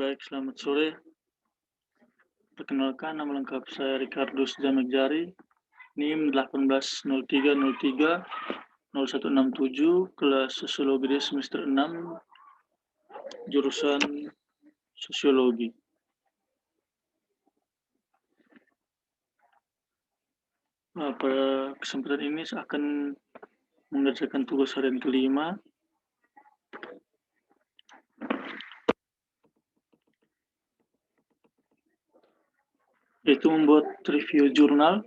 Baik, selamat sore. Perkenalkan, nama lengkap saya Ricardus Jamegjari, NIM 1803030167, kelas Sosiologi semester 6, jurusan Sosiologi. Pada kesempatan ini saya akan mengerjakan tugas harian kelima, yaitu membuat review jurnal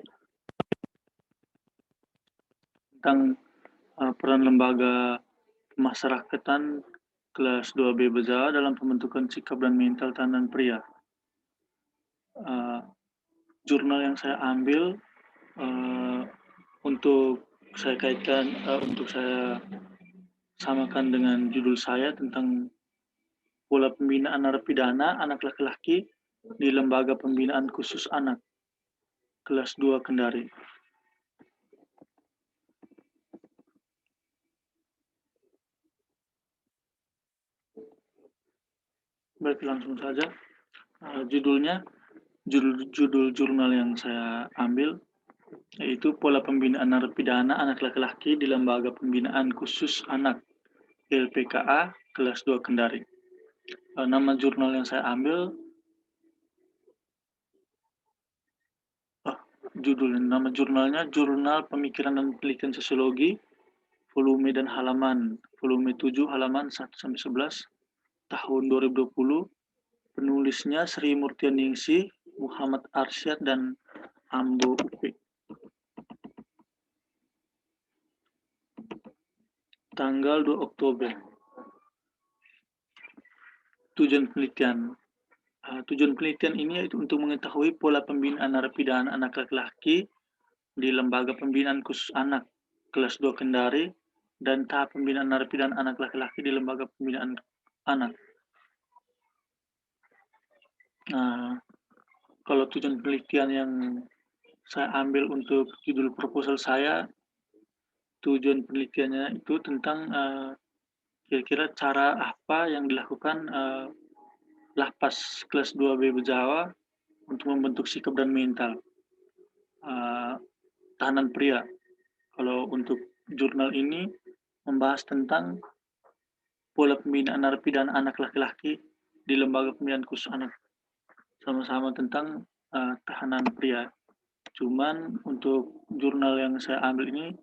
tentang peran lembaga pemasyarakatan kelas 2B Beja dalam pembentukan sikap dan mental tahanan pria. Jurnal yang saya ambil untuk saya kaitkan, untuk saya samakan dengan judul saya tentang pola pembinaan narapidana anak laki-laki di Lembaga Pembinaan Khusus Anak kelas 2 Kendari. Baik, langsung saja. Judul jurnal yang saya ambil yaitu pola pembinaan narapidana anak laki-laki di Lembaga Pembinaan Khusus Anak LPKA kelas 2 Kendari. Nama jurnal yang saya ambil, nama jurnalnya Jurnal Pemikiran dan Penelitian Sosiologi, volume dan halaman, volume 7 halaman 1-11, tahun 2020, penulisnya Sri Murtianingsih, Muhammad Arsyad, dan Ambo UP. Tanggal 2 Oktober. Tujuan penelitian. Tujuan penelitian ini yaitu untuk mengetahui pola pembinaan narapidana anak laki-laki di Lembaga Pembinaan Khusus Anak kelas 2 Kendari dan tahap pembinaan narapidana anak laki-laki di Lembaga Pembinaan Anak. Kalau tujuan penelitian yang saya ambil untuk judul proposal saya, tujuan penelitiannya itu tentang kira-kira cara apa yang dilakukan Lapas kelas 2B Bejawa untuk membentuk sikap dan mental tahanan pria. Kalau untuk jurnal ini membahas tentang pola pembinaan narapidana anak laki-laki di Lembaga Pembinaan Khusus Anak, sama-sama tentang tahanan pria. Cuman untuk jurnal yang saya ambil ini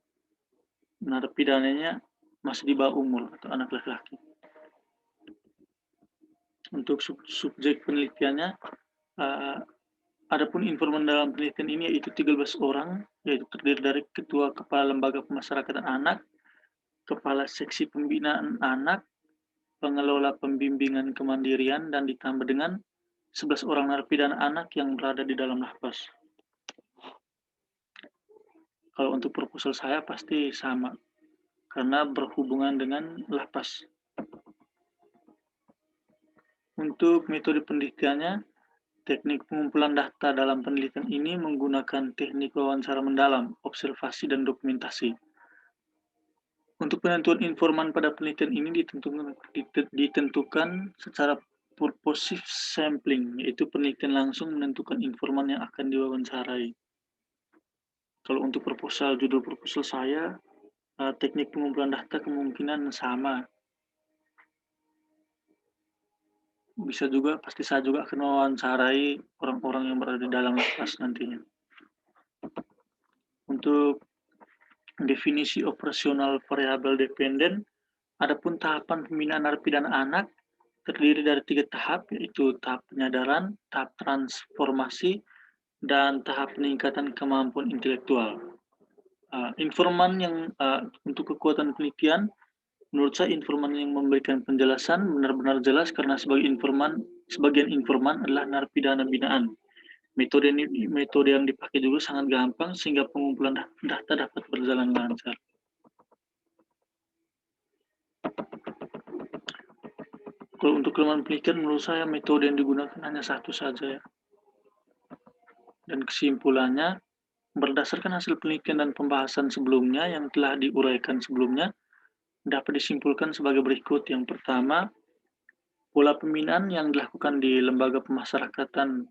narapidananya masih di bawah umur atau anak laki-laki. Untuk subjek penelitiannya, adapun informan dalam penelitian ini yaitu 13 orang, yaitu terdiri dari Ketua Kepala Lembaga Pemasyarakatan Anak, Kepala Seksi Pembinaan Anak, Pengelola Pembimbingan Kemandirian, dan ditambah dengan 11 orang narapidana anak yang berada di dalam lapas. Kalau untuk proposal saya pasti sama, karena berhubungan dengan lapas. Untuk metode penelitiannya, teknik pengumpulan data dalam penelitian ini menggunakan teknik wawancara mendalam, observasi, dan dokumentasi. Untuk penentuan informan pada penelitian ini ditentukan secara purposive sampling, yaitu penelitian langsung menentukan informan yang akan diwawancarai. Kalau untuk judul proposal saya, teknik pengumpulan data kemungkinan sama. Pasti saya juga akan mewawancarai orang-orang yang berada di dalam lapas nantinya. Untuk definisi operasional variabel dependen, adapun tahapan pembinaan narapidana anak terdiri dari 3 tahap, yaitu tahap penyadaran, tahap transformasi, dan tahap peningkatan kemampuan intelektual. Informan yang untuk kekuatan penelitian, menurut saya informan yang memberikan penjelasan benar-benar jelas karena sebagian informan adalah narapidana binaan. Metode yang dipakai juga sangat gampang sehingga pengumpulan data dapat berjalan lancar. Kalau untuk kelemahan penelitian, menurut saya metode yang digunakan hanya satu saja ya. Dan kesimpulannya, berdasarkan hasil penelitian dan pembahasan sebelumnya yang telah diuraikan sebelumnya, dapat disimpulkan sebagai berikut. Yang pertama, Pola pembinaan yang dilakukan di lembaga pemasyarakatan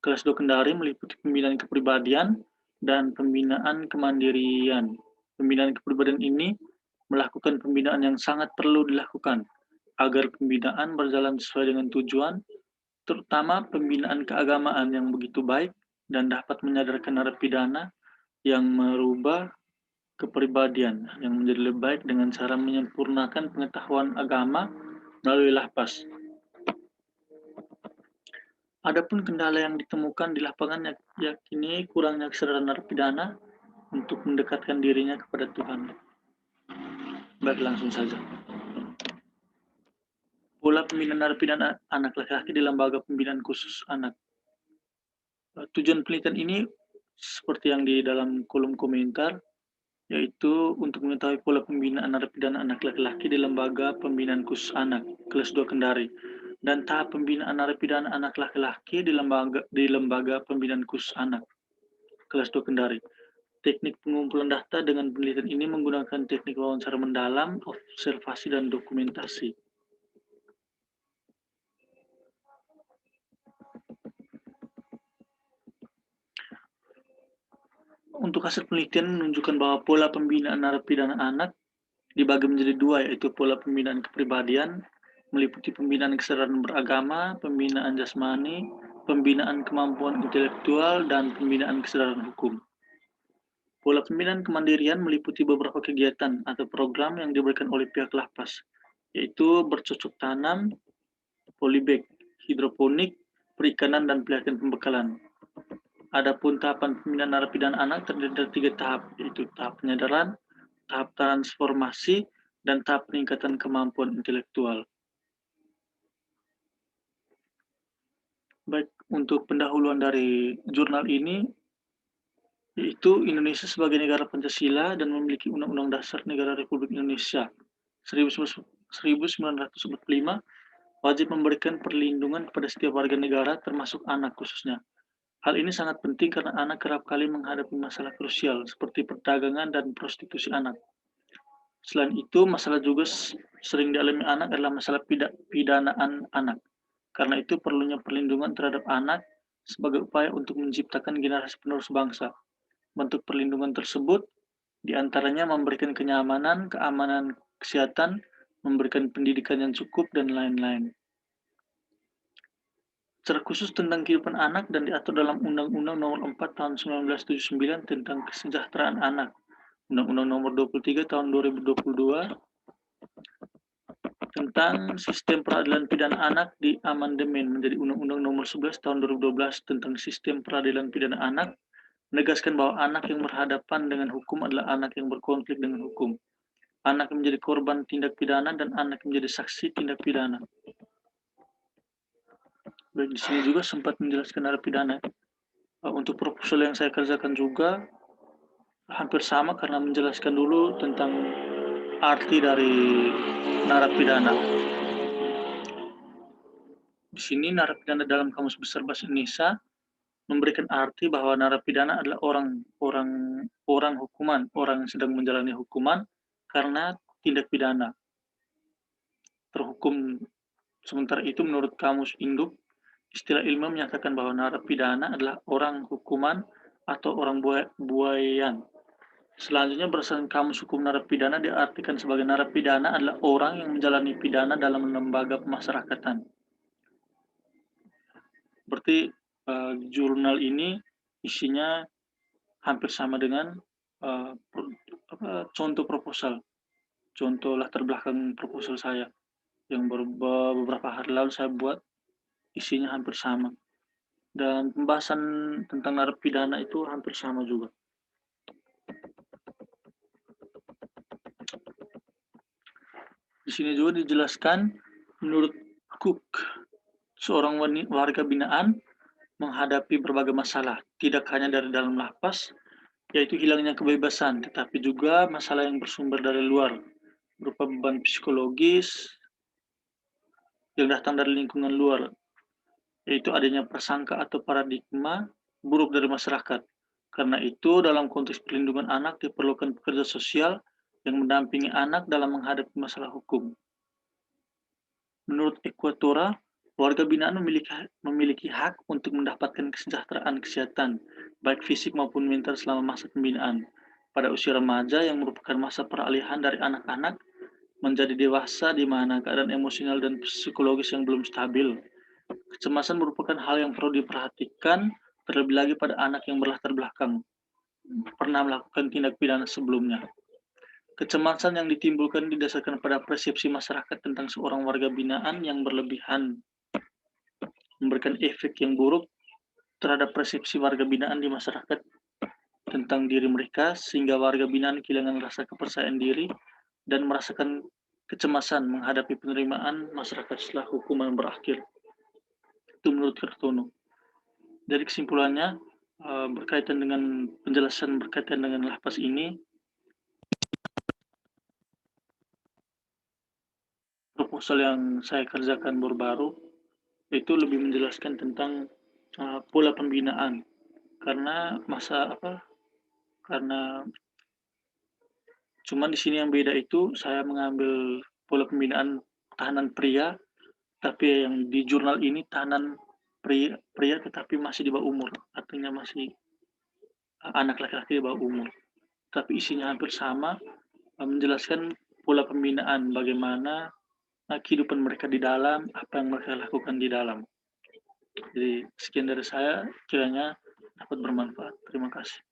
kelas 2 Kendari meliputi pembinaan kepribadian dan pembinaan kemandirian. Pembinaan kepribadian ini melakukan pembinaan yang sangat perlu dilakukan agar pembinaan berjalan sesuai dengan tujuan, terutama pembinaan keagamaan yang begitu baik dan dapat menyadarkan narapidana yang merubah kepribadian yang menjadi lebih baik dengan cara menyempurnakan pengetahuan agama melalui lapas. Adapun kendala yang ditemukan di lapangan yakini kurangnya kesadaran narapidana untuk mendekatkan dirinya kepada Tuhan. Baik, langsung saja. Pola pembinaan narapidana anak laki-laki di lembaga pembinaan khusus anak. Tujuan penelitian ini seperti yang di dalam kolom komentar, yaitu untuk mengetahui pola pembinaan narapidana anak laki-laki di lembaga pembinaan khusus anak kelas 2 Kendari dan tahap pembinaan narapidana anak laki-laki di lembaga pembinaan khusus anak kelas 2 Kendari. Teknik pengumpulan data dengan penelitian ini menggunakan teknik wawancara mendalam, observasi, dan dokumentasi. Untuk hasil penelitian menunjukkan bahwa pola pembinaan narapidana anak dibagi menjadi dua, yaitu pola pembinaan kepribadian, meliputi pembinaan kesadaran beragama, pembinaan jasmani, pembinaan kemampuan intelektual, dan pembinaan kesadaran hukum. Pola pembinaan kemandirian meliputi beberapa kegiatan atau program yang diberikan oleh pihak lapas, yaitu bercocok tanam, polybag, hidroponik, perikanan, dan pelatihan pembekalan. Adapun tahapan pembinaan narapidana anak terdiri dari 3 tahap, yaitu tahap penyadaran, tahap transformasi, dan tahap peningkatan kemampuan intelektual. Baik, untuk pendahuluan dari jurnal ini, yaitu Indonesia sebagai negara Pancasila dan memiliki Undang-Undang Dasar Negara Republik Indonesia 1945 wajib memberikan perlindungan kepada setiap warga negara termasuk anak khususnya. Hal ini sangat penting karena anak kerap kali menghadapi masalah krusial seperti perdagangan dan prostitusi anak. Selain itu, masalah juga sering dialami anak adalah masalah pidanaan anak. Karena itu perlunya perlindungan terhadap anak sebagai upaya untuk menciptakan generasi penerus bangsa. Bentuk perlindungan tersebut diantaranya memberikan kenyamanan, keamanan, kesehatan, memberikan pendidikan yang cukup, dan lain-lain. Secara khusus tentang kehidupan anak dan diatur dalam Undang-Undang Nomor 4 Tahun 1979 tentang Kesejahteraan Anak, Undang-Undang Nomor 23 Tahun 2022 tentang Sistem Peradilan Pidana Anak diamandemen menjadi Undang-Undang Nomor 11 Tahun 2012 tentang Sistem Peradilan Pidana Anak, menegaskan bahwa anak yang berhadapan dengan hukum adalah anak yang berkonflik dengan hukum, anak yang menjadi korban tindak pidana, dan anak yang menjadi saksi tindak pidana. Baik, di sini juga sempat menjelaskan narapidana. Untuk proposal yang saya kerjakan juga hampir sama karena menjelaskan dulu tentang arti dari narapidana. Di sini narapidana dalam Kamus Besar Bahasa Indonesia memberikan arti bahwa narapidana adalah orang hukuman, orang yang sedang menjalani hukuman karena tindak pidana terhukum. Sementara itu menurut Kamus Induk, istilah ilmiah menyatakan bahwa narapidana adalah orang hukuman atau orang buayan. Selanjutnya berdasarkan Kamus Hukum Narapidana diartikan sebagai narapidana adalah orang yang menjalani pidana dalam lembaga pemasyarakatan. Berarti jurnal ini isinya hampir sama dengan contoh proposal, contoh latar belakang proposal saya yang beberapa hari lalu saya buat, isinya hampir sama. Dan pembahasan tentang narapidana itu hampir sama juga. Di sini juga dijelaskan, menurut Cook, seorang warga binaan menghadapi berbagai masalah, tidak hanya dari dalam lapas, yaitu hilangnya kebebasan, tetapi juga masalah yang bersumber dari luar, berupa beban psikologis yang datang dari lingkungan luar, yaitu adanya prasangka atau paradigma buruk dari masyarakat. Karena itu, dalam konteks perlindungan anak diperlukan pekerja sosial yang mendampingi anak dalam menghadapi masalah hukum. Menurut Menurut Ekuatora, warga binaan memiliki hak untuk mendapatkan kesejahteraan kesehatan, baik fisik maupun mental selama masa pembinaan. Pada usia remaja yang merupakan masa peralihan dari anak-anak menjadi dewasa di mana keadaan emosional dan psikologis yang belum stabil. Kecemasan merupakan hal yang perlu diperhatikan, terlebih lagi pada anak yang berlatar belakang pernah melakukan tindak pidana sebelumnya. Kecemasan yang ditimbulkan didasarkan pada persepsi masyarakat tentang seorang warga binaan yang berlebihan, memberikan efek yang buruk terhadap persepsi warga binaan di masyarakat tentang diri mereka, sehingga warga binaan kehilangan rasa kepercayaan diri dan merasakan kecemasan menghadapi penerimaan masyarakat setelah hukuman berakhir. Itu menurut Kartono. Dari kesimpulannya, berkaitan dengan penjelasan berkaitan dengan lapas ini, proposal yang saya kerjakan baru-baru itu lebih menjelaskan tentang pola pembinaan karena karena cuman di sini yang beda itu saya mengambil pola pembinaan tahanan pria, tapi yang di jurnal ini tahanan pria tetapi masih di bawah umur, artinya masih anak laki-laki di bawah umur. Tapi isinya hampir sama, menjelaskan pola pembinaan, bagaimana kehidupan mereka di dalam, apa yang mereka lakukan di dalam. Jadi sekian dari saya, kiranya dapat bermanfaat. Terima kasih.